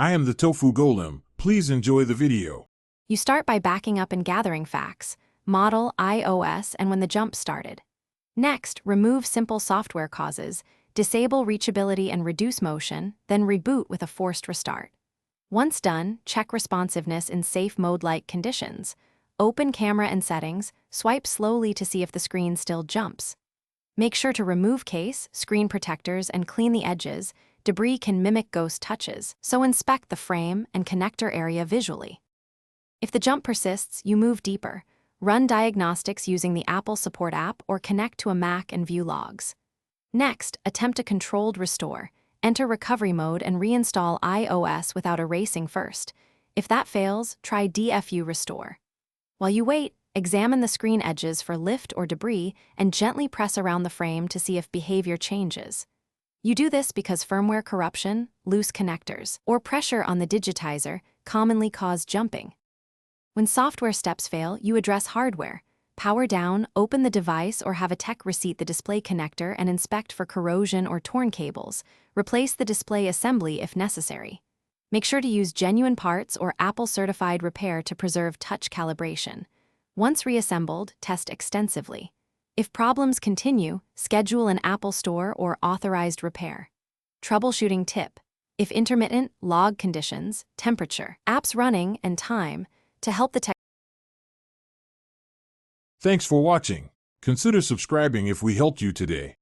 I am the Tofu Golem. Please enjoy the video. You start by backing up and gathering facts, model, iOS, and when the jump started. Next, remove simple software causes, disable reachability and reduce motion, then reboot with a forced restart. Once done, check responsiveness in safe mode-like conditions. Open camera and settings, swipe slowly to see if the screen still jumps. Make sure to remove case, screen protectors, and clean the edges. Debris can mimic ghost touches, so inspect the frame and connector area visually. If the jump persists, you move deeper. Run diagnostics using the Apple Support app or connect to a Mac and view logs. Next, attempt a controlled restore. Enter recovery mode and reinstall iOS without erasing first. If that fails, try DFU restore. While you wait, examine the screen edges for lift or debris and gently press around the frame to see if behavior changes. You do this because firmware corruption, loose connectors, or pressure on the digitizer commonly cause jumping. When software steps fail, you address hardware. Power down, open the device, or have a tech reseat the display connector and inspect for corrosion or torn cables. Replace the display assembly if necessary. Make sure to use genuine parts or Apple-certified repair to preserve touch calibration. Once reassembled, test extensively. If problems continue, schedule an Apple Store or authorized repair. Troubleshooting tip: if intermittent, log conditions, temperature, apps running, and time, to help the tech. Thanks for watching. Consider subscribing if we helped you today.